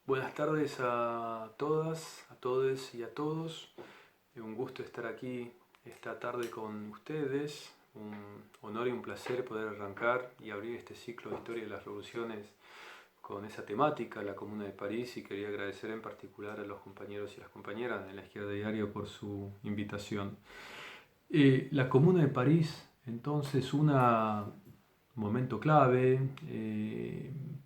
Buenas tardes a todas, a todos y a todos. Un gusto estar aquí esta tarde con ustedes. Un honor y un placer poder arrancar y abrir este ciclo de historia de las revoluciones con esa temática, la Comuna de París, y quería agradecer en particular a los compañeros y las compañeras de la Izquierda Diario por su invitación. La Comuna de París, entonces, un momento clave,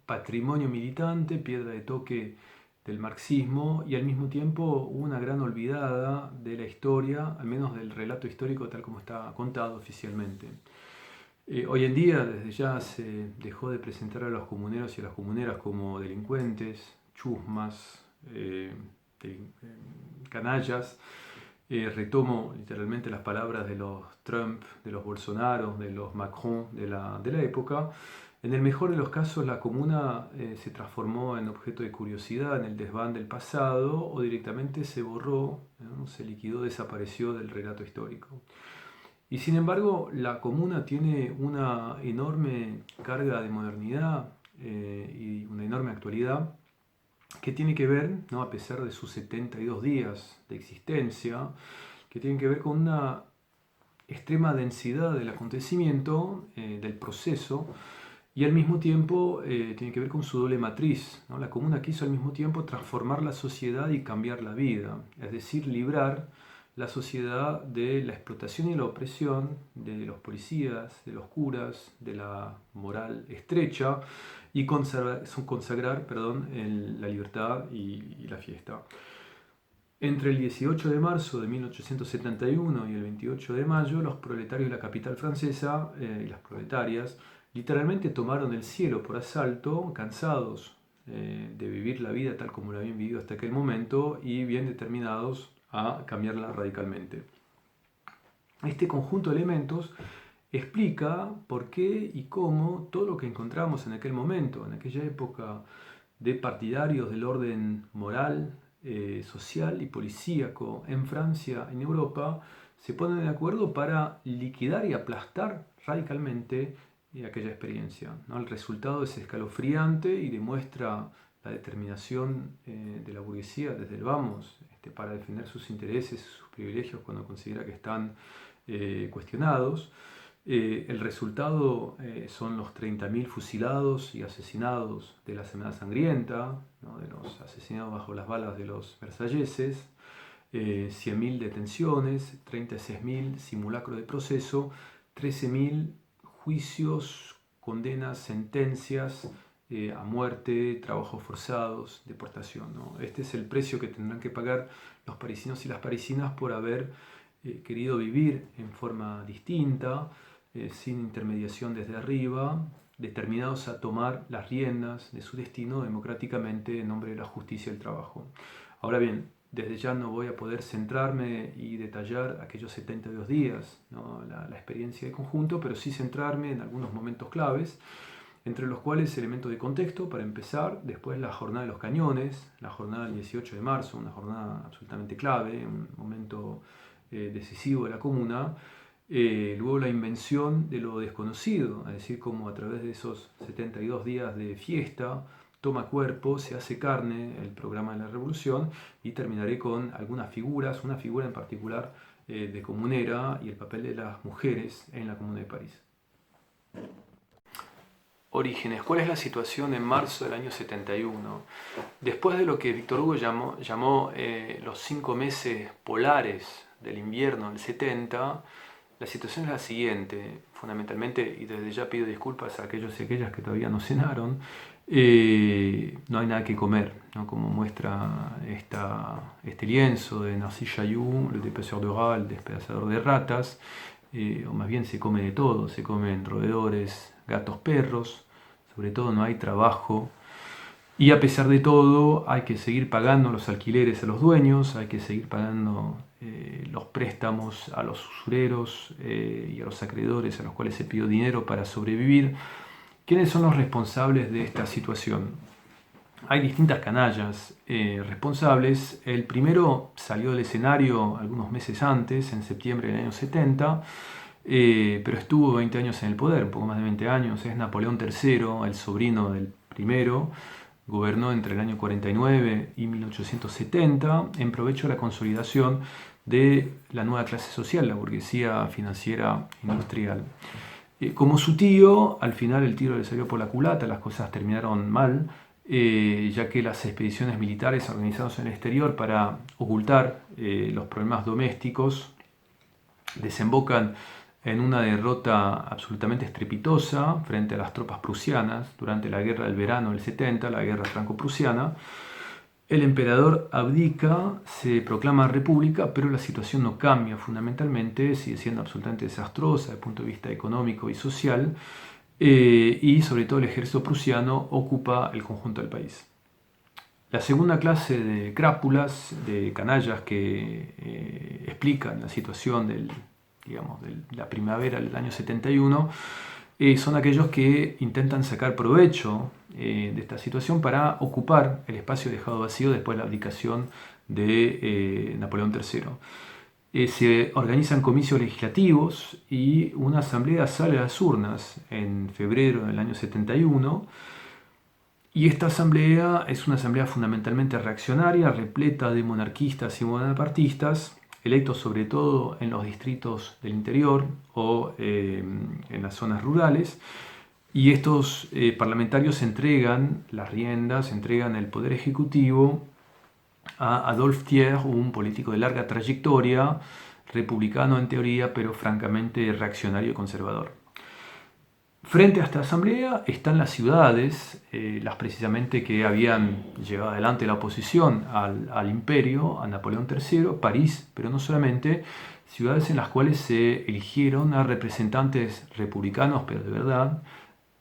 patrimonio militante, piedra de toque del marxismo y al mismo tiempo una gran olvidada de la historia, al menos del relato histórico tal como está contado oficialmente. Hoy en día, desde ya, se dejó de presentar a los comuneros y a las comuneras como delincuentes, chusmas, canallas. Retomo literalmente las palabras de los Trump, de los Bolsonaro, de los Macron de la época. En el mejor de los casos, la comuna se transformó en objeto de curiosidad en el desván del pasado o directamente se borró, ¿no? Se liquidó, desapareció del relato histórico. Y sin embargo, la comuna tiene una enorme carga de modernidad y una enorme actualidad que tiene que ver, ¿no? A pesar de sus 72 días de existencia, que tiene que ver con una extrema densidad del acontecimiento, del proceso, y al mismo tiempo tiene que ver con su doble matriz, ¿no? La comuna quiso al mismo tiempo transformar la sociedad y cambiar la vida, es decir, librar la sociedad de la explotación y la opresión de los policías, de los curas, de la moral estrecha y consagrar la libertad y la fiesta. Entre el 18 de marzo de 1871 y el 28 de mayo, los proletarios de la capital francesa y las proletarias literalmente tomaron el cielo por asalto, cansados de vivir la vida tal como la habían vivido hasta aquel momento y bien determinados a cambiarla radicalmente. Este conjunto de elementos explica por qué y cómo todo lo que encontramos en aquel momento, en aquella época de partidarios del orden moral, social y policíaco en Francia, en Europa, se ponen de acuerdo para liquidar y aplastar radicalmente aquella experiencia, ¿no? El resultado es escalofriante y demuestra la determinación de la burguesía desde el vamos para defender sus intereses, sus privilegios cuando considera que están cuestionados. El resultado son los 30.000 fusilados y asesinados de la Semana Sangrienta, ¿no? De los asesinados bajo las balas de los versalleses, 100.000 detenciones, 36.000 simulacros de proceso, 13.000 juicios, condenas, sentencias a muerte, trabajos forzados, deportación, ¿no? Este es el precio que tendrán que pagar los parisinos y las parisinas por haber querido vivir en forma distinta, sin intermediación desde arriba, determinados a tomar las riendas de su destino democráticamente en nombre de la justicia y el trabajo. Ahora bien, desde ya no voy a poder centrarme y detallar aquellos 72 días, ¿no? La experiencia de conjunto, pero sí centrarme en algunos momentos claves, entre los cuales elementos de contexto, para empezar, después la jornada de los cañones, la jornada del 18 de marzo, una jornada absolutamente clave, un momento decisivo de la comuna. Luego la invención de lo desconocido, es decir, cómo a través de esos 72 días de fiesta toma cuerpo, se hace carne el programa de la revolución, y terminaré con algunas figuras, una figura en particular de comunera y el papel de las mujeres en la Comuna de París. Orígenes. ¿Cuál es la situación en marzo del año 71? Después de lo que Víctor Hugo llamó los 5 meses polares del invierno del 70, la situación es la siguiente, fundamentalmente, y desde ya pido disculpas a aquellos y aquellas que todavía no cenaron. No hay nada que comer, ¿no? Como muestra este lienzo de Narcís Chailloux, Le Dépeceur de rats, el despedazador de ratas, o más bien se come de todo, se comen roedores, gatos, perros, sobre todo no hay trabajo. Y a pesar de todo, hay que seguir pagando los alquileres a los dueños, hay que seguir pagando los préstamos a los usureros y a los acreedores a los cuales se pidió dinero para sobrevivir. ¿Quiénes son los responsables de esta situación? Hay distintas canallas responsables. El primero salió del escenario algunos meses antes, en septiembre del año 70, pero estuvo 20 años en el poder, un poco más de 20 años. Es Napoleón III, el sobrino del primero, gobernó entre el año 49 y 1870 en provecho de la consolidación de la nueva clase social, la burguesía financiera industrial. Como su tío, al final el tiro le salió por la culata, las cosas terminaron mal, ya que las expediciones militares organizadas en el exterior para ocultar los problemas domésticos desembocan en una derrota absolutamente estrepitosa frente a las tropas prusianas durante la guerra del verano del 70, la guerra franco-prusiana. El emperador abdica, se proclama república, pero la situación no cambia fundamentalmente, sigue siendo absolutamente desastrosa desde el punto de vista económico y social, y sobre todo el ejército prusiano ocupa el conjunto del país. La segunda clase de crápulas, de canallas que explican la situación de la primavera del año 71, son aquellos que intentan sacar provecho de esta situación para ocupar el espacio dejado vacío después de la abdicación de Napoleón III. Se organizan comicios legislativos y una asamblea sale a las urnas en febrero del año 71. Y esta asamblea es una asamblea fundamentalmente reaccionaria, repleta de monarquistas y bonapartistas, electos sobre todo en los distritos del interior o en las zonas rurales. Y estos parlamentarios entregan las riendas, entregan el poder ejecutivo a Adolphe Thiers, un político de larga trayectoria, republicano en teoría, pero francamente reaccionario y conservador. Frente a esta asamblea están las ciudades, las precisamente que habían llevado adelante la oposición al imperio, a Napoleón III, París, pero no solamente, ciudades en las cuales se eligieron a representantes republicanos, pero de verdad,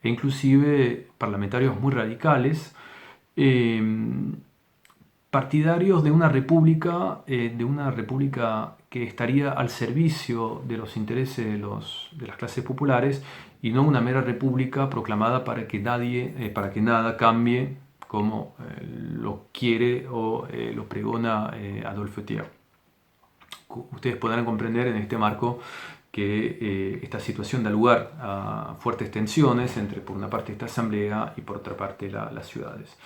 e inclusive parlamentarios muy radicales, partidarios de una república que estaría al servicio de los intereses de las clases populares y no una mera república proclamada para que nada cambie como lo quiere o lo pregona Adolphe Thiers. Ustedes podrán comprender en este marco que esta situación da lugar a fuertes tensiones entre, por una parte, esta asamblea y, por otra parte, las ciudades.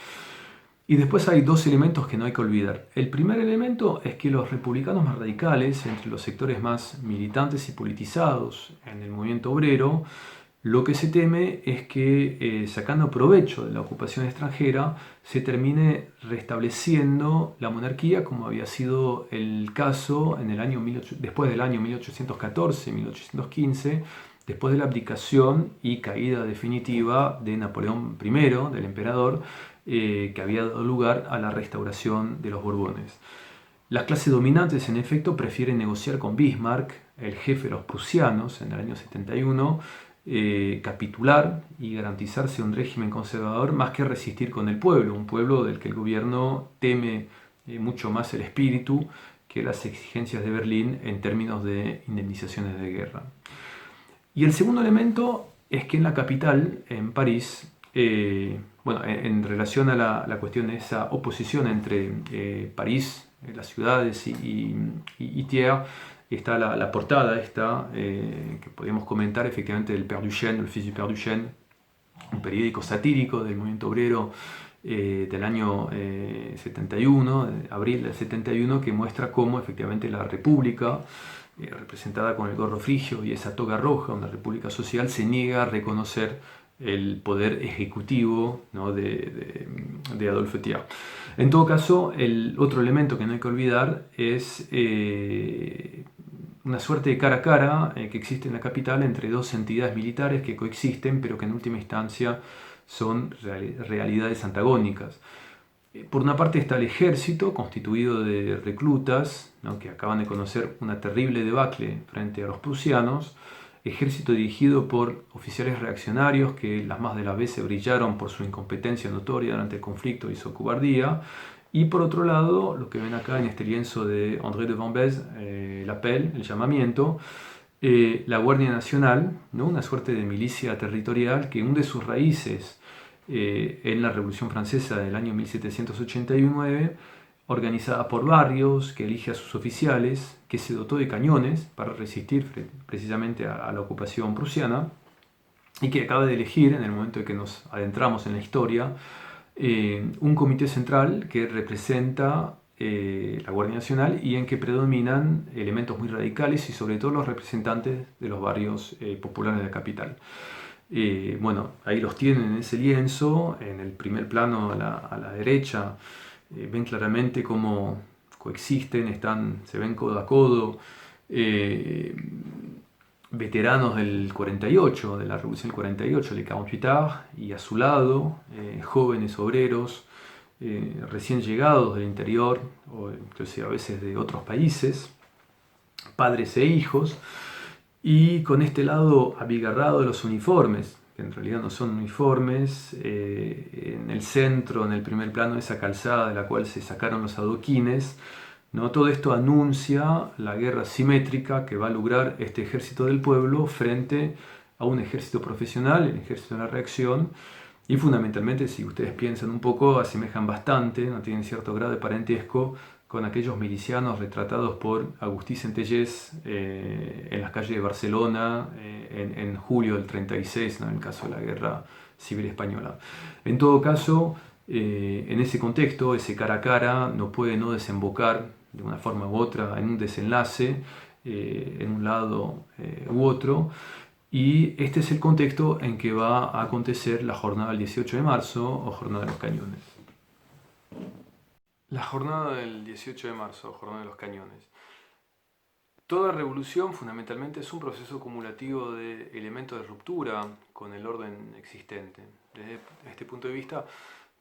Y después hay dos elementos que no hay que olvidar. El primer elemento es que los republicanos más radicales, entre los sectores más militantes y politizados en el movimiento obrero, lo que se teme es que, sacando provecho de la ocupación extranjera, se termine restableciendo la monarquía como había sido el caso después del año 1814-1815, después de la abdicación y caída definitiva de Napoleón I, del emperador, que había dado lugar a la restauración de los Borbones. Las clases dominantes, en efecto, prefieren negociar con Bismarck, el jefe de los prusianos, en el año 71, capitular y garantizarse un régimen conservador más que resistir con el pueblo, un pueblo del que el gobierno teme mucho más el espíritu que las exigencias de Berlín en términos de indemnizaciones de guerra. Y el segundo elemento es que en la capital, en París, en relación a la cuestión de esa oposición entre París, las ciudades y Thiers, está la portada esta, que podemos comentar efectivamente del Père Duchesne, el Fils du Père Duchesne, un periódico satírico del movimiento obrero del año 71, abril del 71, que muestra cómo efectivamente la República, representada con el gorro frigio y esa toga roja, una república social, se niega a reconocer el poder ejecutivo, ¿no?, de Adolphe Thiers. En todo caso, el otro elemento que no hay que olvidar es una suerte de cara a cara que existe en la capital entre dos entidades militares que coexisten, pero que en última instancia son realidades antagónicas. Por una parte está el ejército, constituido de reclutas, ¿no?, que acaban de conocer una terrible debacle frente a los prusianos, ejército dirigido por oficiales reaccionarios que las más de las veces brillaron por su incompetencia notoria durante el conflicto y su cobardía. Y por otro lado, lo que ven acá en este lienzo de André de Vambès, l'appel, el llamamiento, la Guardia Nacional, ¿no?, una suerte de milicia territorial que hunde sus raíces en la Revolución Francesa del año 1789, organizada por barrios, que elige a sus oficiales, que se dotó de cañones para resistir precisamente a la ocupación prusiana, y que acaba de elegir, en el momento en que nos adentramos en la historia, un comité central que representa la Guardia Nacional y en que predominan elementos muy radicales y sobre todo los representantes de los barrios populares de la capital. Bueno, ahí los tienen en ese lienzo, en el primer plano a la derecha, ven claramente cómo coexisten, se ven codo a codo, eh, veteranos del 48, de la Revolución del 48, de 48 y a su lado jóvenes obreros recién llegados del interior, o inclusive a veces de otros países, padres e hijos, y con este lado abigarrado de los uniformes, que en realidad no son uniformes, en el centro, en el primer plano, esa calzada de la cual se sacaron los adoquines, ¿no? Todo esto anuncia la guerra simétrica que va a lograr este ejército del pueblo frente a un ejército profesional, el ejército de la reacción, y fundamentalmente, si ustedes piensan un poco, asemejan bastante, no tienen cierto grado de parentesco con aquellos milicianos retratados por Agustí Centellés en las calles de Barcelona en julio del 36, ¿no? En el caso de la Guerra Civil Española. En todo caso, en ese contexto, ese cara a cara no puede no desembocar de una forma u otra en un desenlace, en un lado u otro. Y este es el contexto en que va a acontecer la jornada del 18 de marzo o jornada de los cañones. La jornada del 18 de marzo, jornada de los cañones. Toda revolución fundamentalmente es un proceso acumulativo de elementos de ruptura con el orden existente. Desde este punto de vista,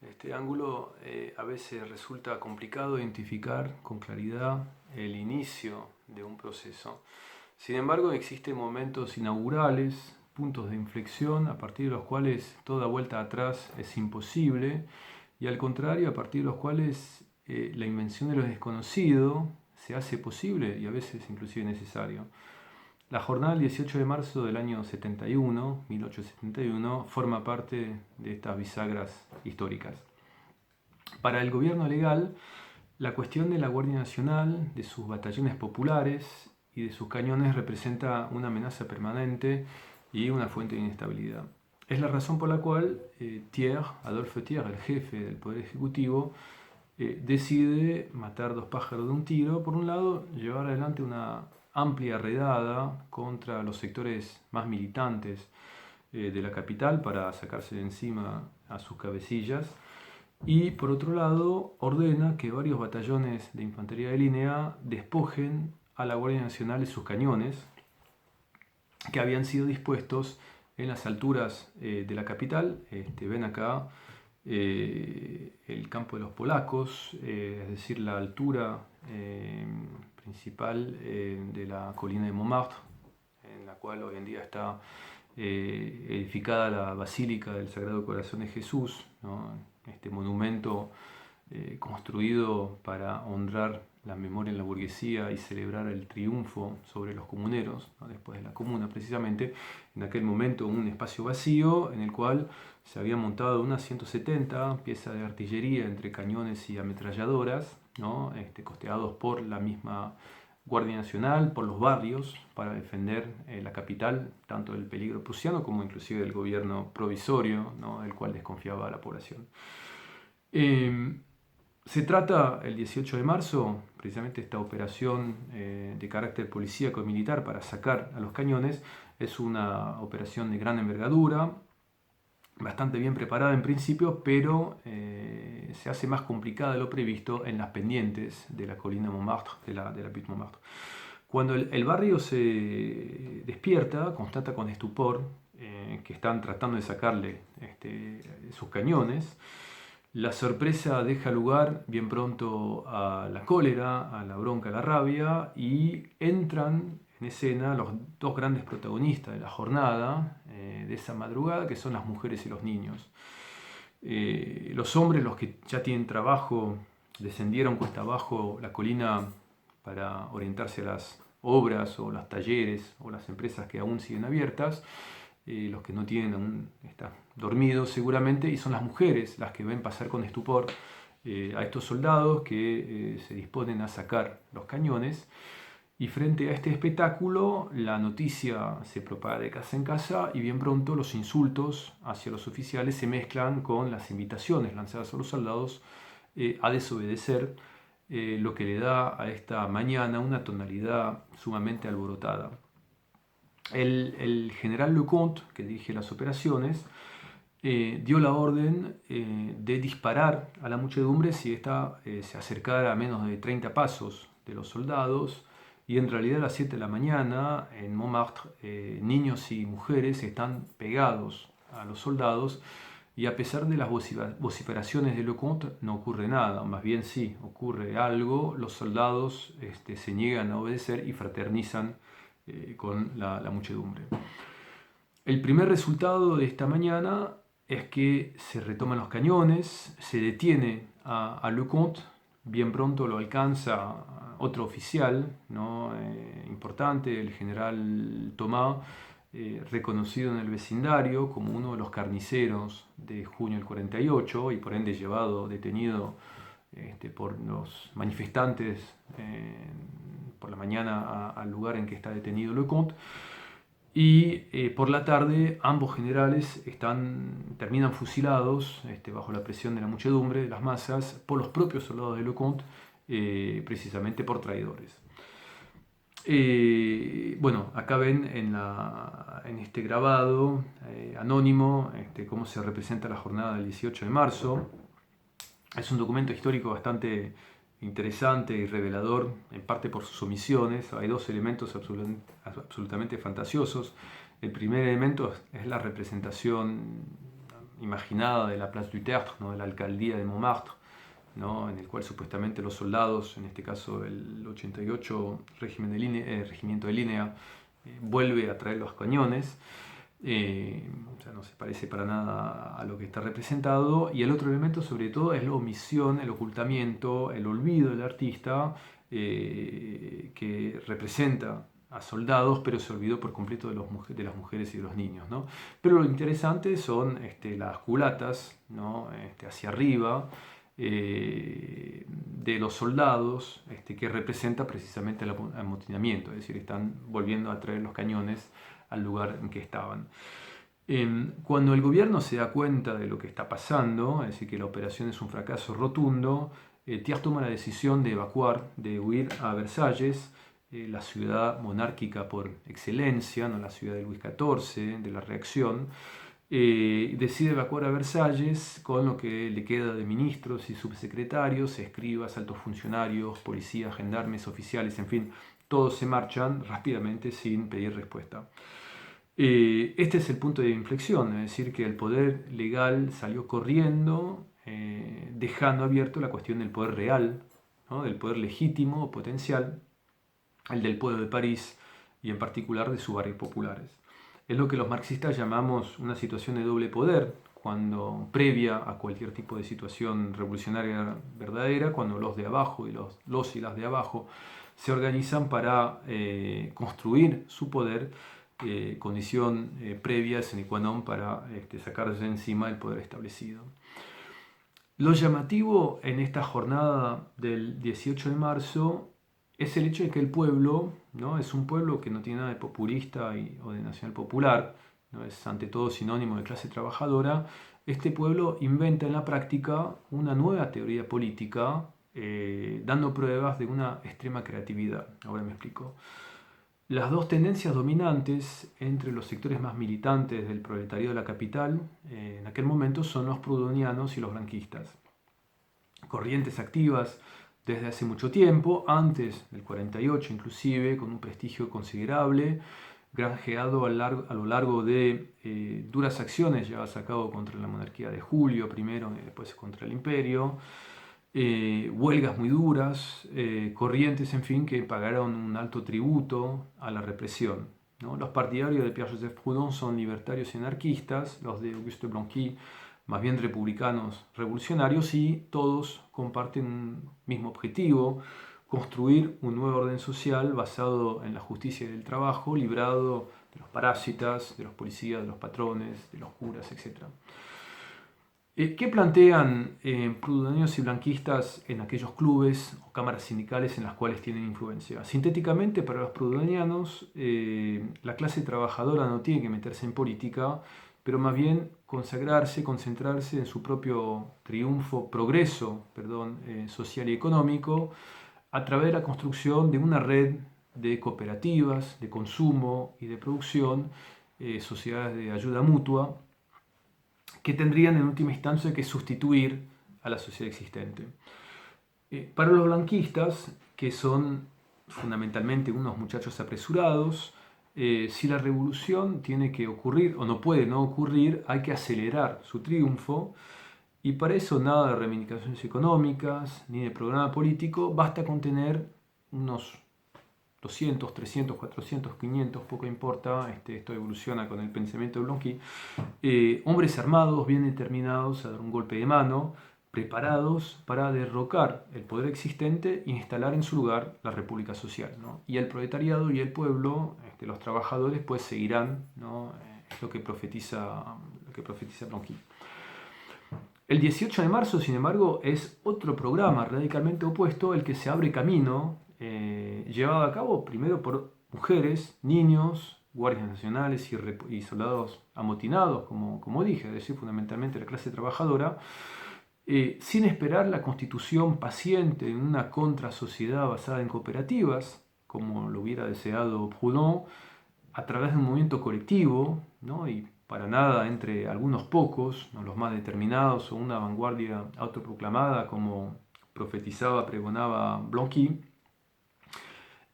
este ángulo a veces resulta complicado identificar con claridad el inicio de un proceso. Sin embargo, existen momentos inaugurales, puntos de inflexión a partir de los cuales toda vuelta atrás es imposible y al contrario, a partir de los cuales la invención de lo desconocido se hace posible y a veces inclusive necesario. La jornada del 18 de marzo del año 71, 1871, forma parte de estas bisagras históricas. Para el gobierno legal, la cuestión de la Guardia Nacional, de sus batallones populares y de sus cañones representa una amenaza permanente y una fuente de inestabilidad. Es la razón por la cual Adolphe Thiers, el jefe del Poder Ejecutivo, decide matar dos pájaros de un tiro. Por un lado, llevar adelante una amplia redada contra los sectores más militantes de la capital para sacarse de encima a sus cabecillas. Y por otro lado, ordena que varios batallones de infantería de línea despojen a la Guardia Nacional de sus cañones que habían sido dispuestos en las alturas de la capital. Ven acá el campo de los polacos, es decir, la altura principal de la colina de Montmartre, en la cual hoy en día está edificada la Basílica del Sagrado Corazón de Jesús, ¿no? Este monumento construido para honrar la memoria de la burguesía y celebrar el triunfo sobre los comuneros, ¿no? Después de la comuna precisamente, en aquel momento un espacio vacío en el cual se había montado unas 170 piezas de artillería entre cañones y ametralladoras, ¿no? Costeados por la misma Guardia Nacional, por los barrios, para defender la capital, tanto del peligro prusiano como inclusive del gobierno provisorio, ¿no? Del cual desconfiaba la población. Se trata el 18 de marzo, precisamente esta operación de carácter policíaco y militar para sacar a los cañones, es una operación de gran envergadura, bastante bien preparada en principio, pero se hace más complicada de lo previsto en las pendientes de la colina Montmartre, de la Butte Montmartre. Cuando el barrio se despierta, constata con estupor que están tratando de sacarle sus cañones. La sorpresa deja lugar bien pronto a la cólera, a la bronca, a la rabia, y entran en escena los dos grandes protagonistas de la jornada, de esa madrugada, que son las mujeres y los niños. Los hombres, los que ya tienen trabajo, descendieron cuesta abajo la colina para orientarse a las obras o los talleres o las empresas que aún siguen abiertas. Los que no tienen aún están dormidos seguramente, y son las mujeres las que ven pasar con estupor a estos soldados que se disponen a sacar los cañones. Y frente a este espectáculo, la noticia se propaga de casa en casa y bien pronto los insultos hacia los oficiales se mezclan con las invitaciones lanzadas a los soldados a desobedecer, lo que le da a esta mañana una tonalidad sumamente alborotada. El general Lecomte, que dirige las operaciones, dio la orden de disparar a la muchedumbre si ésta se acercara a menos de 30 pasos de los soldados. Y en realidad a las 7 de la mañana en Montmartre niños y mujeres están pegados a los soldados y a pesar de las vociferaciones de Lecomte no ocurre nada, más bien sí, ocurre algo, los soldados se niegan a obedecer y fraternizan con la muchedumbre. El primer resultado de esta mañana es que se retoman los cañones, se detiene a Lecomte, bien pronto lo alcanza otro oficial, ¿no? Importante, el general Thomas, reconocido en el vecindario como uno de los carniceros de junio del 48 y por ende llevado detenido por los manifestantes por la mañana al lugar en que está detenido Lecomte. Y por la tarde ambos generales terminan fusilados bajo la presión de la muchedumbre, de las masas, por los propios soldados de Lecomte, precisamente por traidores. Bueno, acá ven en este grabado anónimo cómo se representa la jornada del 18 de marzo. Es un documento histórico bastante interesante y revelador, en parte por sus omisiones. Hay dos elementos absolutamente fantasiosos. El primer elemento es la representación imaginada de la Place du Tertre, ¿no? De la alcaldía de Montmartre, ¿no? En el cual supuestamente los soldados, en este caso el 88 Regimiento de Línea, vuelve a traer los cañones. O sea, no se parece para nada a lo que está representado. Y el otro elemento sobre todo es la omisión, el ocultamiento, el olvido del artista, que representa a soldados, pero se olvidó por completo de las mujeres y de los niños, ¿no? Pero lo interesante son las culatas, ¿no? Hacia arriba, de los soldados, que representa precisamente el amotinamiento, es decir, están volviendo a traer los cañones al lugar en que estaban. Cuando el gobierno se da cuenta de lo que está pasando, es decir, que la operación es un fracaso rotundo, Thiers toma la decisión de evacuar, de huir a Versalles, la ciudad monárquica por excelencia, ¿no? La ciudad de Luis XIV, de la reacción. Decide evacuar a Versalles con lo que le queda de ministros y subsecretarios, escribas, altos funcionarios, policías, gendarmes, oficiales, en fin, todos se marchan rápidamente sin pedir respuesta. Este es el punto de inflexión, es decir, que el poder legal salió corriendo, dejando abierto la cuestión del poder real, ¿no? Del poder legítimo o potencial, el del pueblo de París y en particular de sus barrios populares. Es lo que los marxistas llamamos una situación de doble poder, cuando previa a cualquier tipo de situación revolucionaria verdadera, cuando los de abajo y los y las de abajo se organizan para construir su poder, condición previa sine qua non para sacarse de encima el poder establecido. Lo llamativo en esta jornada del 18 de marzo es el hecho de que el pueblo, ¿no? Es un pueblo que no tiene nada de populista o de nacional popular, ¿no? Es ante todo sinónimo de clase trabajadora. Este pueblo inventa en la práctica una nueva teoría política, dando pruebas de una extrema creatividad. Ahora me explico. Las dos tendencias dominantes entre los sectores más militantes del proletariado de la capital en aquel momento son los proudhonianos y los franquistas. Corrientes activas desde hace mucho tiempo, antes del 48 inclusive, con un prestigio considerable, granjeado a lo largo de duras acciones llevadas a cabo contra la monarquía de Julio primero y después contra el imperio, huelgas muy duras, corrientes, en fin, que pagaron un alto tributo a la represión, ¿no? Los partidarios de Pierre-Joseph Proudhon son libertarios y anarquistas, los de Auguste Blanqui más bien republicanos revolucionarios, y todos comparten un mismo objetivo: construir un nuevo orden social basado en la justicia del trabajo, librado de los parásitas, de los policías, de los patrones, de los curas, etc. ¿Qué plantean prudenianos y blanquistas en aquellos clubes o cámaras sindicales en las cuales tienen influencia? Sintéticamente, para los prudenianos, la clase trabajadora no tiene que meterse en política, pero más bien consagrarse, concentrarse en su propio progreso, perdón, social y económico, a través de la construcción de una red de cooperativas, de consumo y de producción, sociedades de ayuda mutua, que tendrían en última instancia que sustituir a la sociedad existente. Para los blanquistas, que son fundamentalmente unos muchachos apresurados, si la revolución tiene que ocurrir o no puede no ocurrir, hay que acelerar su triunfo, y para eso nada de reivindicaciones económicas ni de programa político, basta con tener unos 200, 300, 400, 500, poco importa, esto evoluciona con el pensamiento de Blanqui, hombres armados, bien determinados a dar un golpe de mano, preparados para derrocar el poder existente e instalar en su lugar la República Social, ¿no? Y el proletariado y el pueblo, los trabajadores, pues seguirán, ¿no? Es lo que profetiza Blanqui. El 18 de marzo, sin embargo, es otro programa radicalmente opuesto, el que se abre camino, llevado a cabo primero por mujeres, niños, guardias nacionales y soldados amotinados, como dije, es decir, fundamentalmente la clase trabajadora, sin esperar la constitución paciente de una contrasociedad basada en cooperativas, como lo hubiera deseado Proudhon, a través de un movimiento colectivo, ¿no? Y para nada entre algunos pocos, ¿no? Los más determinados, o una vanguardia autoproclamada, como profetizaba, pregonaba Blanqui.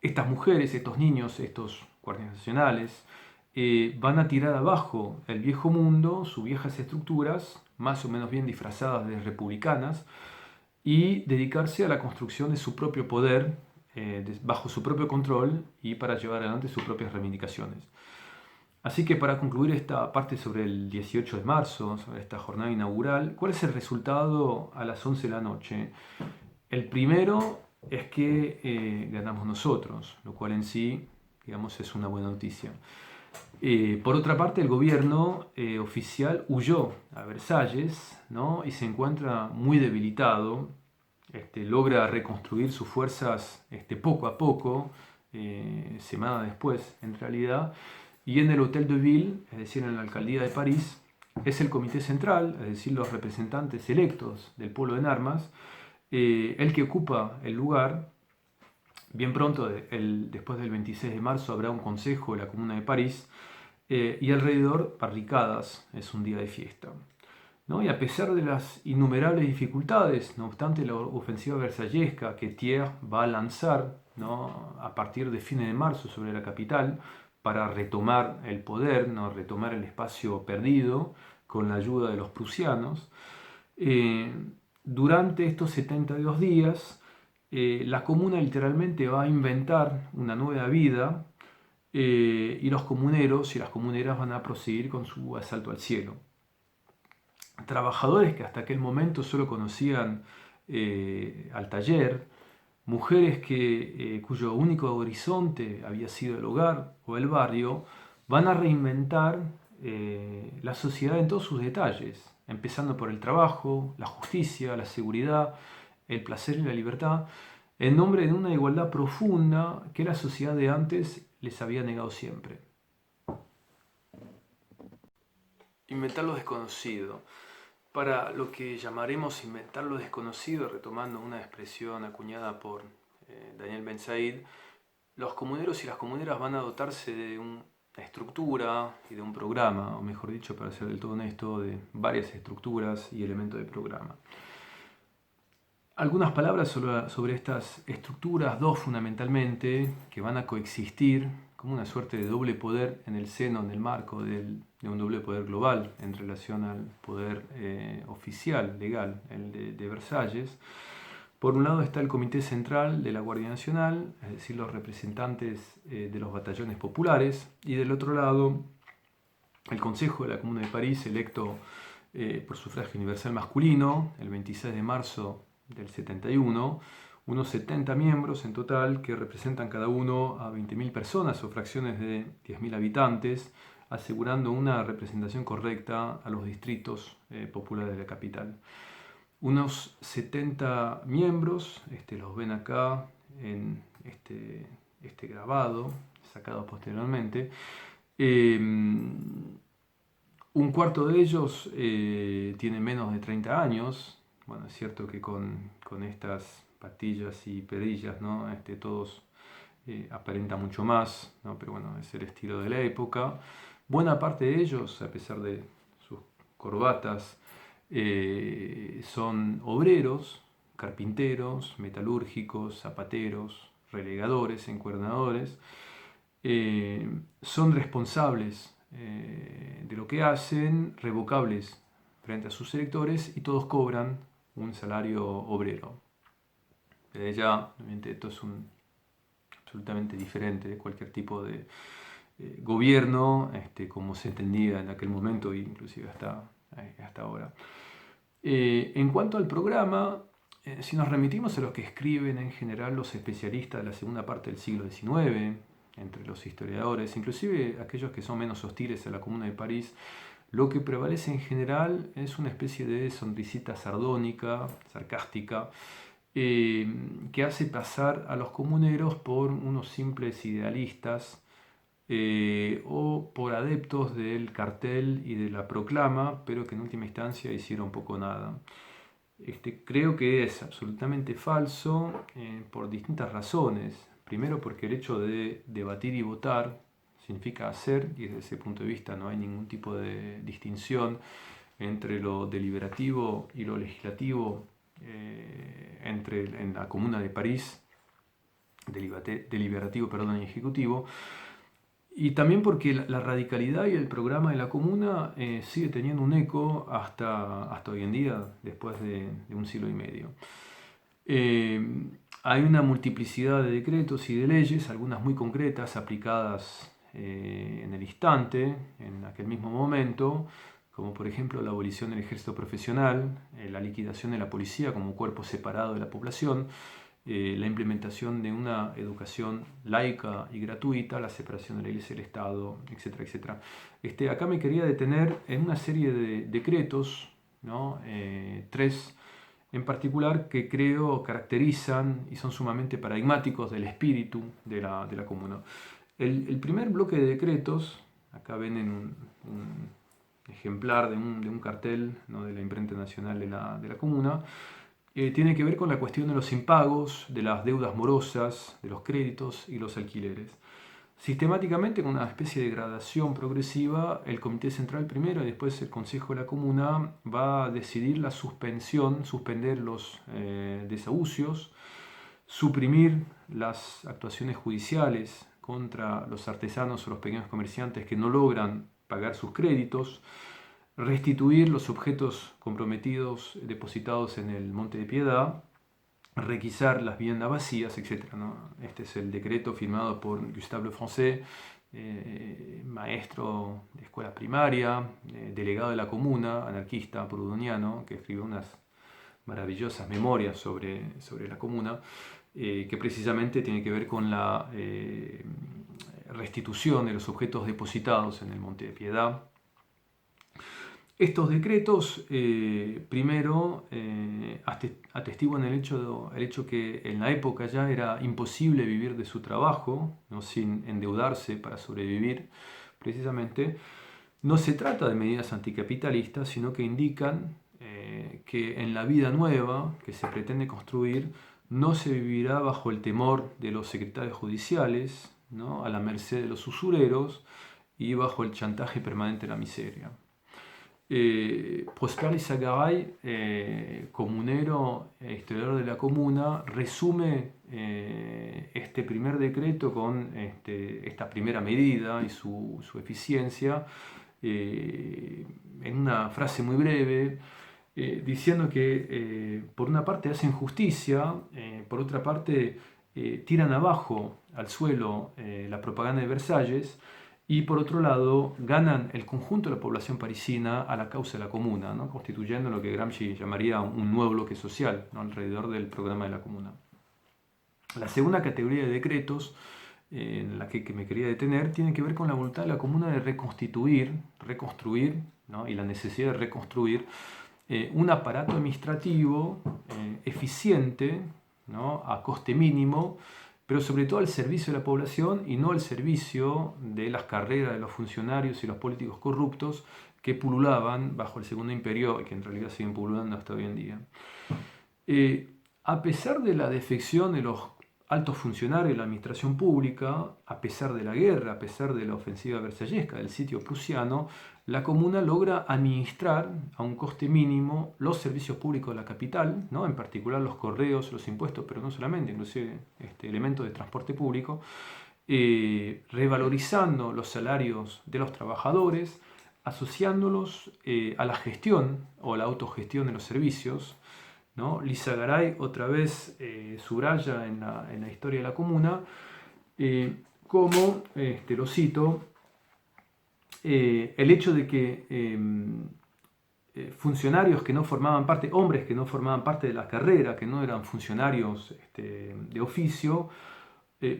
Estas mujeres, estos niños, estos guardias nacionales, van a tirar abajo el viejo mundo, sus viejas estructuras, más o menos bien disfrazadas de republicanas, y dedicarse a la construcción de su propio poder, bajo su propio control, y para llevar adelante sus propias reivindicaciones. Así que para concluir esta parte sobre el 18 de marzo, sobre esta jornada inaugural, ¿cuál es el resultado a las 11 de la noche? El primero es que ganamos nosotros, lo cual en sí, digamos, es una buena noticia. Por otra parte, el gobierno oficial huyó a Versalles, ¿no? Y se encuentra muy debilitado, logra reconstruir sus fuerzas poco a poco, semana después en realidad, y en el Hotel de Ville, es decir, en la alcaldía de París, es el comité central, es decir, los representantes electos del pueblo en armas, el que ocupa el lugar. Bien pronto, después del 26 de marzo, habrá un consejo de la Comuna de París, y alrededor barricadas, es un día de fiesta, ¿no? Y a pesar de las innumerables dificultades, no obstante la ofensiva versallesca que Thiers va a lanzar, ¿no? A partir de fines de marzo sobre la capital, para retomar el poder, ¿no? Retomar el espacio perdido con la ayuda de los prusianos, durante estos 72 días, la comuna literalmente va a inventar una nueva vida, y los comuneros y las comuneras van a proseguir con su asalto al cielo. Trabajadores que hasta aquel momento solo conocían al taller, mujeres cuyo único horizonte había sido el hogar o el barrio, van a reinventar la sociedad en todos sus detalles, empezando por el trabajo, la justicia, la seguridad, el placer y la libertad, en nombre de una igualdad profunda que la sociedad de antes les había negado siempre. Inventar lo desconocido. Para lo que llamaremos inventar lo desconocido, retomando una expresión acuñada por Daniel Ben Said, los comuneros y las comuneras van a dotarse de una estructura y de un programa, o mejor dicho, para ser del todo honesto, de varias estructuras y elementos de programa. Algunas palabras sobre estas estructuras, dos fundamentalmente, que van a coexistir como una suerte de doble poder en el seno, en el marco de un doble poder global en relación al poder oficial, legal, el de Versalles. Por un lado está el Comité Central de la Guardia Nacional, es decir, los representantes de los batallones populares, y del otro lado el Consejo de la Comuna de París, electo por sufragio universal masculino, el 26 de marzo del 71, unos 70 miembros en total que representan cada uno a 20.000 personas o fracciones de 10.000 habitantes, asegurando una representación correcta a los distritos populares de la capital. Unos 70 miembros, los ven acá en este grabado, sacado posteriormente. Un cuarto de ellos tiene menos de 30 años. Bueno, es cierto que con estas patillas y perillas, ¿no? Todos aparentan mucho más, ¿no? Pero bueno, es el estilo de la época. Buena parte de ellos, a pesar de sus corbatas, son obreros, carpinteros, metalúrgicos, zapateros, relegadores, encuernadores. Son responsables de lo que hacen, revocables frente a sus electores, y todos cobran un salario obrero. Desde ya, obviamente, esto es absolutamente diferente de cualquier tipo de gobierno, como se entendía en aquel momento, e inclusive hasta ahora. En cuanto al programa, si nos remitimos a los que escriben en general los especialistas de la segunda parte del siglo XIX, entre los historiadores, inclusive aquellos que son menos hostiles a la Comuna de París, lo que prevalece en general es una especie de sonrisita sardónica, sarcástica, que hace pasar a los comuneros por unos simples idealistas o por adeptos del cartel y de la proclama, pero que en última instancia hicieron poco o nada. Creo que es absolutamente falso por distintas razones. Primero, porque el hecho de debatir y votar significa hacer, y desde ese punto de vista no hay ningún tipo de distinción entre lo deliberativo y lo legislativo en la Comuna de París, deliberativo, y ejecutivo. Y también porque la radicalidad y el programa de la Comuna sigue teniendo un eco hasta hoy en día, después de un siglo y medio. Hay una multiplicidad de decretos y de leyes, algunas muy concretas, aplicadas en el instante, en aquel mismo momento, como por ejemplo la abolición del ejército profesional, la liquidación de la policía como cuerpo separado de la población, la implementación de una educación laica y gratuita, la separación de la Iglesia y el Estado, etcétera, etcétera. Acá me quería detener en una serie de decretos, ¿no? Tres en particular, que creo caracterizan y son sumamente paradigmáticos del espíritu de la Comuna. El primer bloque de decretos, acá ven en un ejemplar de un cartel, ¿no?, de la imprenta nacional de la Comuna, tiene que ver con la cuestión de los impagos, de las deudas morosas, de los créditos y los alquileres. Sistemáticamente, con una especie de gradación progresiva, el Comité Central primero y después el Consejo de la Comuna va a decidir la suspender los desahucios, suprimir las actuaciones judiciales contra los artesanos o los pequeños comerciantes que no logran pagar sus créditos, restituir los objetos comprometidos depositados en el Monte de Piedad, requisar las viviendas vacías, etc., ¿no? Este es el decreto firmado por Gustave Lefrançais, maestro de escuela primaria, delegado de la Comuna, anarquista proudhoniano, que escribió unas maravillosas memorias sobre la Comuna, que precisamente tiene que ver con la restitución de los objetos depositados en el Monte de Piedad. Estos decretos, primero, atestiguan el hecho que en la época ya era imposible vivir de su trabajo, ¿no?, sin endeudarse para sobrevivir, precisamente. No se trata de medidas anticapitalistas, sino que indican que en la vida nueva que se pretende construir no se vivirá bajo el temor de los secretarios judiciales, ¿no?, a la merced de los usureros y bajo el chantaje permanente de la miseria. Prosper Lissagaray, comunero e historiador de la Comuna, resume este primer decreto con esta primera medida y su eficiencia en una frase muy breve, diciendo que por una parte hacen justicia, por otra parte tiran abajo al suelo la propaganda de Versalles, y por otro lado ganan el conjunto de la población parisina a la causa de la Comuna, ¿no?, constituyendo lo que Gramsci llamaría un nuevo bloque social, ¿no?, alrededor del programa de la Comuna. La segunda categoría de decretos en la que me quería detener, tiene que ver con la voluntad de la comuna de reconstruir, ¿no? Y la necesidad de reconstruir un aparato administrativo eficiente, ¿no? A coste mínimo, pero sobre todo al servicio de la población y no al servicio de las carreras de los funcionarios y los políticos corruptos que pululaban bajo el Segundo Imperio y que en realidad siguen pululando hasta hoy en día. A pesar de la defección de los altos funcionarios de la administración pública, a pesar de la guerra, a pesar de la ofensiva versallesca del sitio prusiano, la comuna logra administrar a un coste mínimo los servicios públicos de la capital, ¿no? En particular los correos, los impuestos, pero no solamente, inclusive elementos de transporte público, revalorizando los salarios de los trabajadores, asociándolos a la gestión o la autogestión de los servicios, ¿no? Lizagaray otra vez subraya en la historia de la comuna como, lo cito, el hecho de que funcionarios que no formaban parte, hombres que no formaban parte de la carrera, que no eran funcionarios de oficio,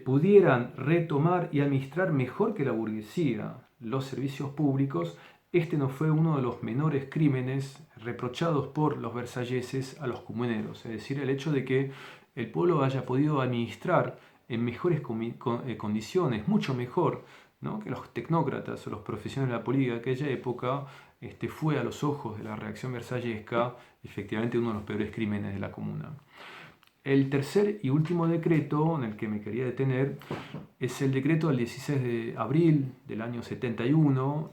pudieran retomar y administrar mejor que la burguesía los servicios públicos. Este no fue uno de los menores crímenes reprochados por los versalleses a los comuneros, es decir, el hecho de que el pueblo haya podido administrar en mejores condiciones, mucho mejor, ¿no? Que los tecnócratas o los profesionales de la política de aquella época, fue a los ojos de la reacción versallesca efectivamente uno de los peores crímenes de la comuna. El tercer y último decreto en el que me quería detener es el decreto del 16 de abril del año 71,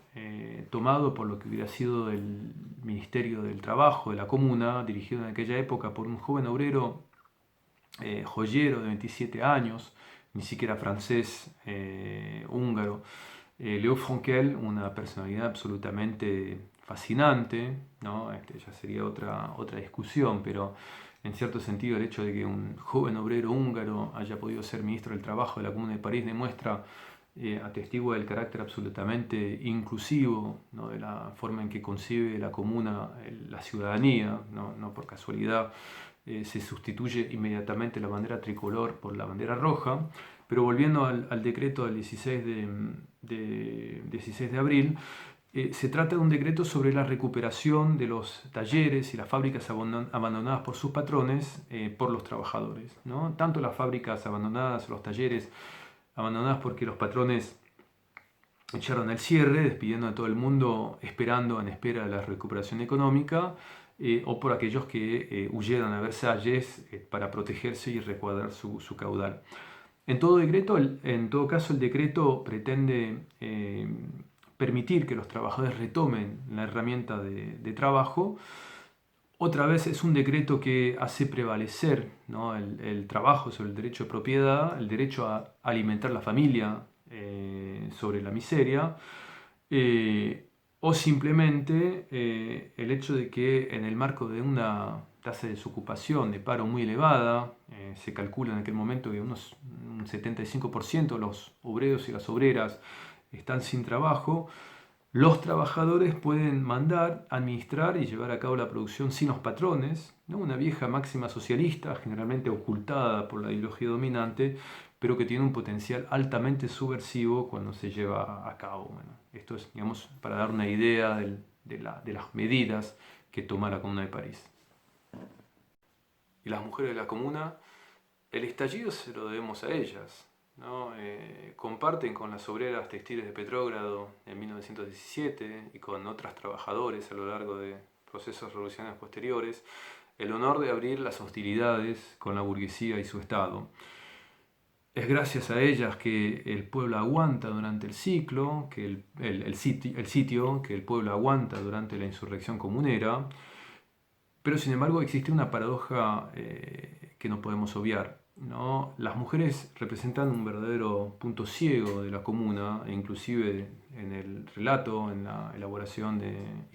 tomado por lo que hubiera sido el Ministerio del Trabajo de la comuna, dirigido en aquella época por un joven obrero joyero de 27 años, ni siquiera francés, húngaro, Leo Frankel, una personalidad absolutamente fascinante, ¿no? Ya sería otra discusión, pero en cierto sentido el hecho de que un joven obrero húngaro haya podido ser ministro del Trabajo de la Comuna de París demuestra, atestigua del carácter absolutamente inclusivo, ¿no? De la forma en que concibe la comuna, la ciudadanía, no por casualidad se sustituye inmediatamente la bandera tricolor por la bandera roja. Pero volviendo al decreto del 16 de abril, se trata de un decreto sobre la recuperación de los talleres y las fábricas abandonadas por sus patrones por los trabajadores, ¿no? Tanto las fábricas abandonadas, los talleres abandonadas porque los patrones echaron el cierre, despidiendo a todo el mundo en espera de la recuperación económica, o por aquellos que huyeron a Versalles para protegerse y recuadrar su caudal. En todo caso, el decreto pretende permitir que los trabajadores retomen la herramienta de trabajo. Otra vez es un decreto que hace prevalecer, ¿no? el trabajo sobre el derecho de propiedad, el derecho a alimentar la familia sobre la miseria, o simplemente el hecho de que en el marco de una tasa de desocupación, de paro muy elevada, se calcula en aquel momento que un 75% de los obreros y las obreras están sin trabajo, los trabajadores pueden mandar, administrar y llevar a cabo la producción sin los patrones, ¿no? Una vieja máxima socialista, generalmente ocultada por la ideología dominante, pero que tiene un potencial altamente subversivo cuando se lleva a cabo. Bueno, esto es, digamos, para dar una idea de las medidas que toma la Comuna de París. Y las mujeres de la Comuna, el estallido se lo debemos a ellas, ¿no? Comparten con las obreras textiles de Petrógrado en 1917 y con otras trabajadores a lo largo de procesos revolucionarios posteriores el honor de abrir las hostilidades con la burguesía y su Estado. Es gracias a ellas que el pueblo aguanta durante el ciclo, que el sitio, que el pueblo aguanta durante la insurrección comunera, pero sin embargo existe una paradoja que no podemos obviar, ¿no? Las mujeres representan un verdadero punto ciego de la comuna, e inclusive en el relato, en la elaboración de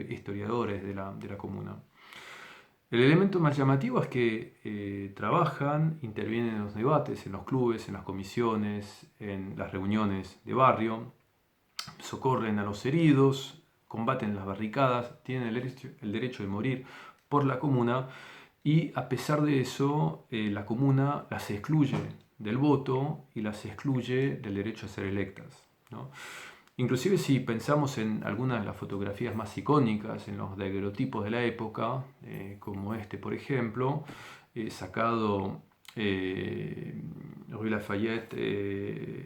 historiadores de la comuna. El elemento más llamativo es que trabajan, intervienen en los debates, en los clubes, en las comisiones, en las reuniones de barrio, socorren a los heridos, combaten las barricadas, tienen el derecho de morir por la comuna y a pesar de eso la comuna las excluye del voto y las excluye del derecho a ser electas, ¿no? Inclusive si pensamos en algunas de las fotografías más icónicas, en los daguerrotipos de la época, como este por ejemplo, sacado Rue Lafayette,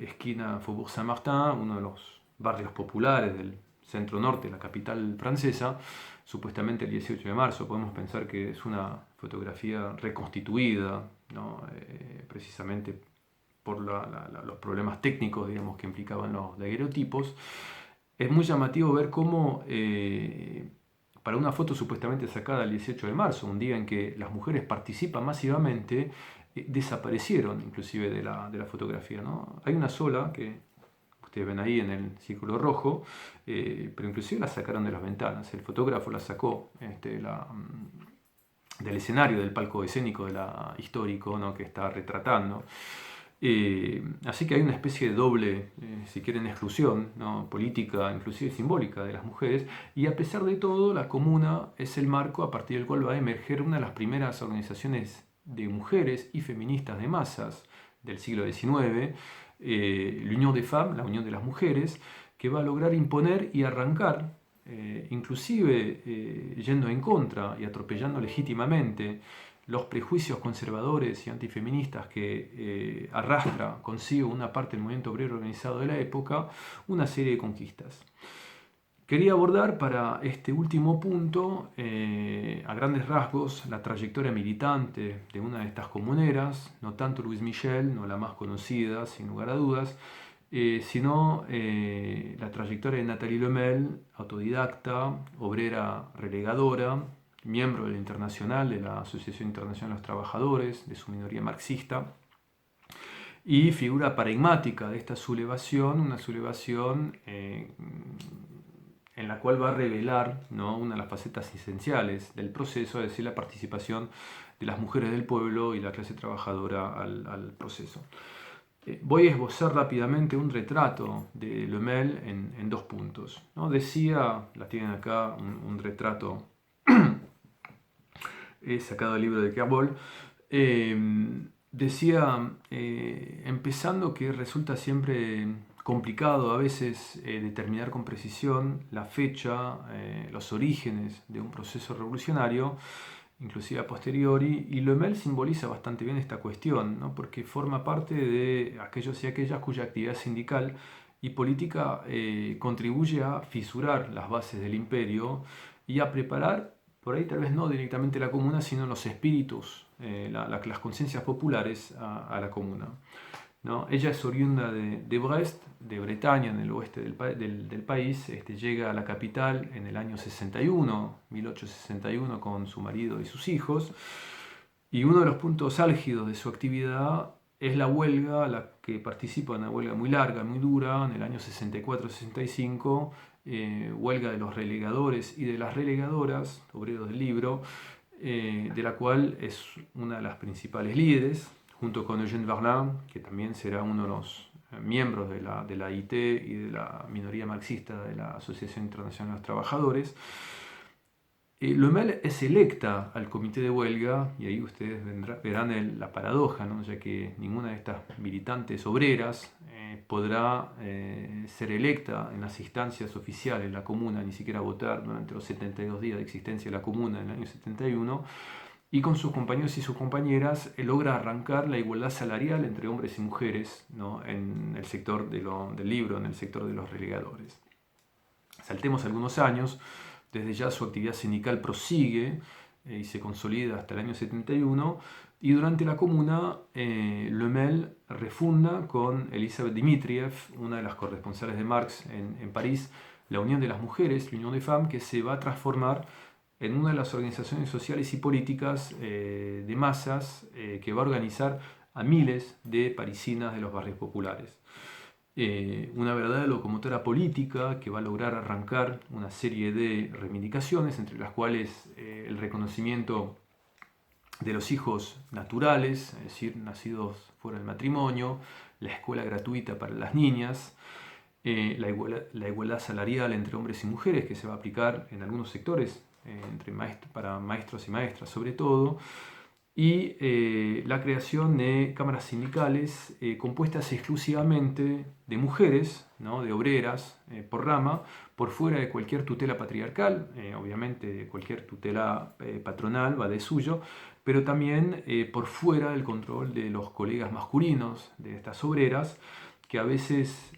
esquina Faubourg Saint-Martin, uno de los barrios populares del centro norte, la capital francesa, supuestamente el 18 de marzo. Podemos pensar que es una fotografía reconstituida, ¿no? Precisamente por los problemas técnicos, digamos, que implicaban los daguerrotipos. Es muy llamativo ver cómo para una foto supuestamente sacada el 18 de marzo, un día en que las mujeres participan masivamente, desaparecieron inclusive de la fotografía, ¿no? Hay una sola que ustedes ven ahí en el círculo rojo, pero inclusive la sacaron de las ventanas. El fotógrafo la sacó del escenario, del palco escénico histórico, ¿no? Que está retratando. Así que hay una especie de doble, si quieren, exclusión, ¿no? Política, inclusive simbólica, de las mujeres, y a pesar de todo, la comuna es el marco a partir del cual va a emerger una de las primeras organizaciones de mujeres y feministas de masas del siglo XIX, l'Union des Femmes, la Unión de las Mujeres, que va a lograr imponer y arrancar, inclusive yendo en contra y atropellando legítimamente los prejuicios conservadores y antifeministas que arrastra consigo una parte del movimiento obrero organizado de la época, una serie de conquistas. Quería abordar para este último punto, a grandes rasgos, la trayectoria militante de una de estas comuneras, no tanto Louise Michel, no la más conocida, sin lugar a dudas, sino la trayectoria de Nathalie Lemel, autodidacta, obrera relegadora, miembro de la Internacional, de la Asociación Internacional de los Trabajadores, de su minoría marxista, y figura paradigmática de esta sublevación, una sublevación en la cual va a revelar, ¿no?, una de las facetas esenciales del proceso, es decir, la participación de las mujeres del pueblo y la clase trabajadora al proceso. Voy a esbozar rápidamente un retrato de Lemel en dos puntos, ¿no? Decía, la tienen acá, un retrato sacado del libro de Carbol, decía, empezando, que resulta siempre complicado a veces determinar con precisión la fecha, los orígenes de un proceso revolucionario, inclusive a posteriori, y Lemel simboliza bastante bien esta cuestión, ¿no? Porque forma parte de aquellos y aquellas cuya actividad sindical y política contribuye a fisurar las bases del imperio y a preparar, por ahí tal vez no directamente la comuna, sino los espíritus, las conciencias populares a la comuna, ¿no? Ella es oriunda de Brest, de Bretaña, en el oeste del país. Llega a la capital en el año 61, 1861, con su marido y sus hijos. Y uno de los puntos álgidos de su actividad es la huelga, la que participa en una huelga muy larga, muy dura, en el año 64-65, huelga de los relegadores y de las relegadoras, obreros del libro, de la cual es una de las principales líderes, junto con Eugène Varlin, que también será uno de los miembros de la IT y de la minoría marxista de la Asociación Internacional de los Trabajadores. Lemel es electa al comité de huelga, y ahí ustedes verán la paradoja, ¿no? Ya que ninguna de estas militantes obreras podrá ser electa en las instancias oficiales de la comuna, ni siquiera votar durante los 72 días de existencia de la comuna en el año 71, y con sus compañeros y sus compañeras logra arrancar la igualdad salarial entre hombres y mujeres, ¿no?, en el sector del libro, en el sector de los relegadores. Saltemos algunos años. Desde ya su actividad sindical prosigue y se consolida hasta el año 71, y durante la comuna Lemel refunda con Elisabeth Dmitriev, una de las corresponsales de Marx en París, la Unión de las Mujeres, l'Union des Femmes, que se va a transformar en una de las organizaciones sociales y políticas de masas que va a organizar a miles de parisinas de los barrios populares. Una verdadera locomotora política que va a lograr arrancar una serie de reivindicaciones, entre las cuales el reconocimiento de los hijos naturales, es decir, nacidos fuera del matrimonio, la escuela gratuita para las niñas, la igualdad salarial entre hombres y mujeres, que se va a aplicar en algunos sectores, para maestros y maestras sobre todo, y la creación de cámaras sindicales compuestas exclusivamente de mujeres, ¿no? De obreras por rama, por fuera de cualquier tutela patriarcal, obviamente cualquier tutela patronal va de suyo, pero también por fuera del control de los colegas masculinos de estas obreras, que a veces,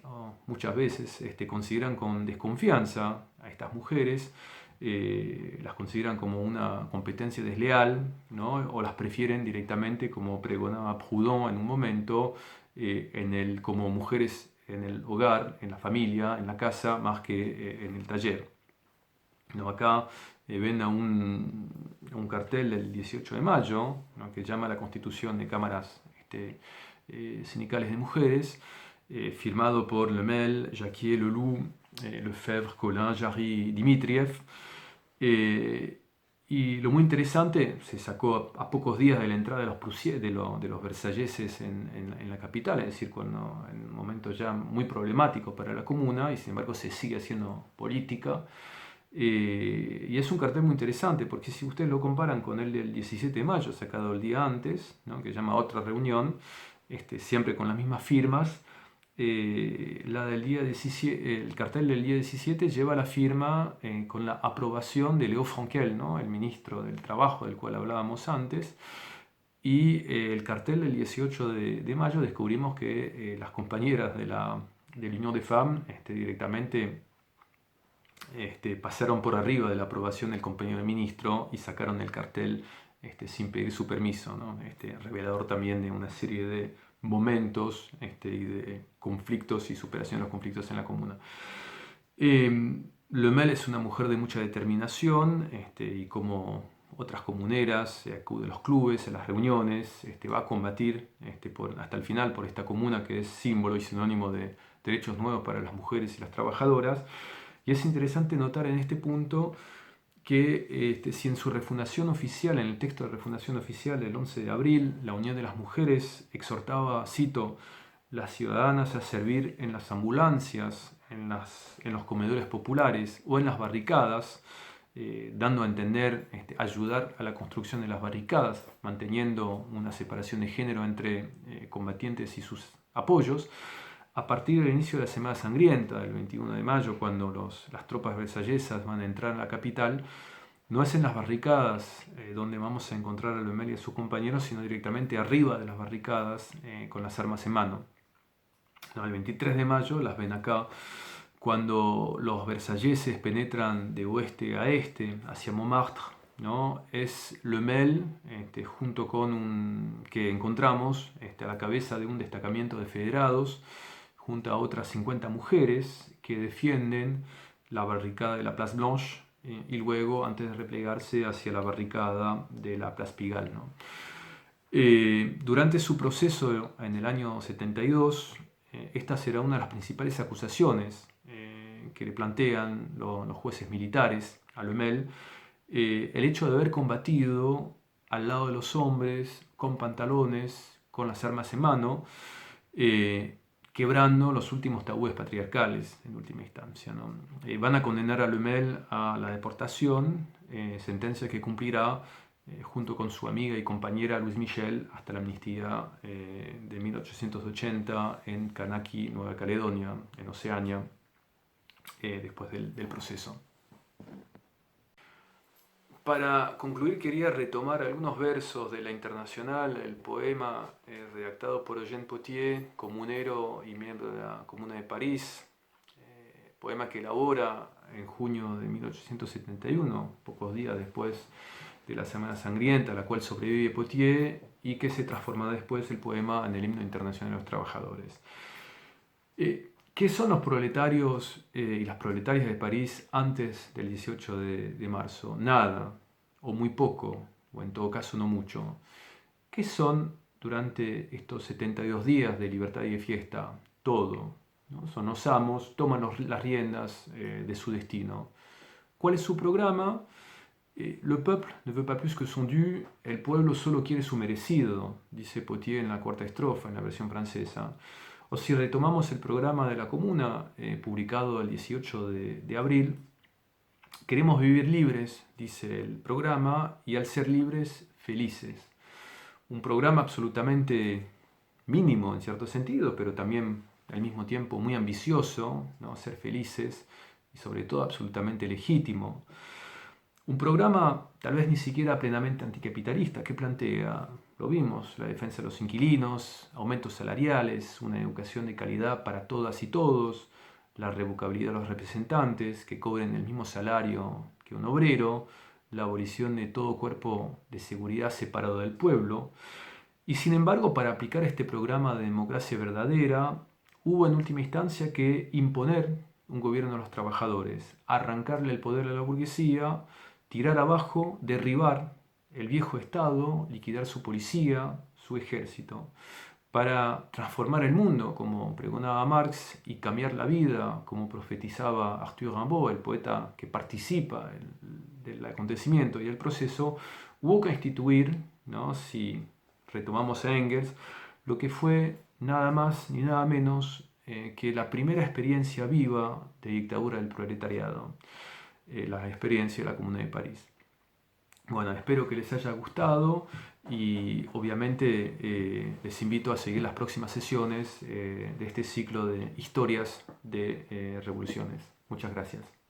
muchas veces, consideran con desconfianza a estas mujeres, las consideran como una competencia desleal, ¿no? O las prefieren directamente, como pregonaba Proudhon en un momento, como mujeres en el hogar, en la familia, en la casa, más que en el taller. ¿No? Acá ven un cartel del 18 de mayo, ¿no? Que llama a la constitución de cámaras sindicales de mujeres, firmado por Lemel, Jacquier, Leloup, Lefebvre, Collin, Jarry, Dimitriev. Y lo muy interesante, se sacó a pocos días de la entrada de los versalleses en la capital, es decir, en un momento ya muy problemático para la comuna, y sin embargo se sigue haciendo política. Y es un cartel muy interesante, porque si ustedes lo comparan con el del 17 de mayo, sacado el día antes, ¿no? Que llama Otra Reunión, siempre con las mismas firmas, el cartel del día 17 lleva la firma con la aprobación de Leo Frankel, ¿no? El ministro del Trabajo del cual hablábamos antes. Y el cartel del 18 de mayo descubrimos que las compañeras de la Unión de Femmes directamente pasaron por arriba de la aprobación del compañero del ministro y sacaron el cartel sin pedir su permiso, ¿no? Revelador también de una serie de momentos y de conflictos y superación de los conflictos en la comuna. Lemel es una mujer de mucha determinación y como otras comuneras acude a los clubes, a las reuniones, va a combatir hasta el final por esta comuna que es símbolo y sinónimo de derechos nuevos para las mujeres y las trabajadoras. Y es interesante notar en este punto que si en su refundación oficial, en el texto de refundación oficial del 11 de abril, la Unión de las Mujeres exhortaba, cito, las ciudadanas a servir en las ambulancias, en los comedores populares o en las barricadas, dando a entender, ayudar a la construcción de las barricadas, manteniendo una separación de género entre combatientes y sus apoyos. A partir del inicio de la Semana Sangrienta, del 21 de mayo, cuando las tropas versallesas van a entrar en la capital, no es en las barricadas donde vamos a encontrar a Lemel y a sus compañeros, sino directamente arriba de las barricadas con las armas en mano. No, el 23 de mayo las ven acá, cuando los versalleses penetran de oeste a este, hacia Montmartre, ¿no? Es Lemel, junto con que encontramos a la cabeza de un destacamento de federados, junto a otras 50 mujeres que defienden la barricada de la Place Blanche y luego, antes de replegarse, hacia la barricada de la Place Pigalle, ¿no? Durante su proceso en el año 72, esta será una de las principales acusaciones que le plantean los jueces militares a Lemel, el hecho de haber combatido al lado de los hombres, con pantalones, con las armas en mano, quebrando los últimos tabúes patriarcales en última instancia, ¿no? Van a condenar a Lemel a la deportación, sentencia que cumplirá junto con su amiga y compañera Louise Michel hasta la amnistía de 1880 en Kanaki, Nueva Caledonia, en Oceania, después del proceso. Para concluir quería retomar algunos versos de La Internacional, el poema redactado por Eugène Pottier, comunero y miembro de la Comuna de París, poema que elabora en junio de 1871, pocos días después de la Semana Sangrienta, a la cual sobrevive Pottier, y que se transforma después el poema en el himno internacional de los trabajadores. ¿Qué son los proletarios y las proletarias de París antes del 18 de marzo? Nada, o muy poco, o en todo caso no mucho. ¿Qué son durante estos 72 días de libertad y de fiesta? Todo, ¿no? Son los amos, toman las riendas de su destino. ¿Cuál es su programa? Le peuple ne veut pas plus que son dû, el pueblo solo quiere su merecido, dice Pottier en la cuarta estrofa, en la versión francesa. O si retomamos el programa de la Comuna, publicado el 18 de abril, queremos vivir libres, dice el programa, y al ser libres, felices. un programa absolutamente mínimo en cierto sentido, pero también al mismo tiempo muy ambicioso, ¿no? Ser felices y sobre todo absolutamente legítimo. Un programa tal vez ni siquiera plenamente anticapitalista, que plantea, lo vimos, la defensa de los inquilinos, aumentos salariales, una educación de calidad para todas y todos, la revocabilidad de los representantes, que cobren el mismo salario que un obrero, la abolición de todo cuerpo de seguridad separado del pueblo. Y sin embargo, para aplicar este programa de democracia verdadera, hubo en última instancia que imponer un gobierno a los trabajadores, arrancarle el poder a la burguesía, tirar abajo, derribar el viejo Estado, liquidar su policía, su ejército, para transformar el mundo, como pregonaba Marx, y cambiar la vida, como profetizaba Arthur Rimbaud, el poeta que participa del acontecimiento y el proceso. Hubo que instituir, ¿no? Si retomamos a Engels, lo que fue nada más ni nada menos que la primera experiencia viva de dictadura del proletariado, la experiencia de la Comuna de París. Bueno, espero que les haya gustado y obviamente les invito a seguir las próximas sesiones de este ciclo de historias de revoluciones. Muchas gracias.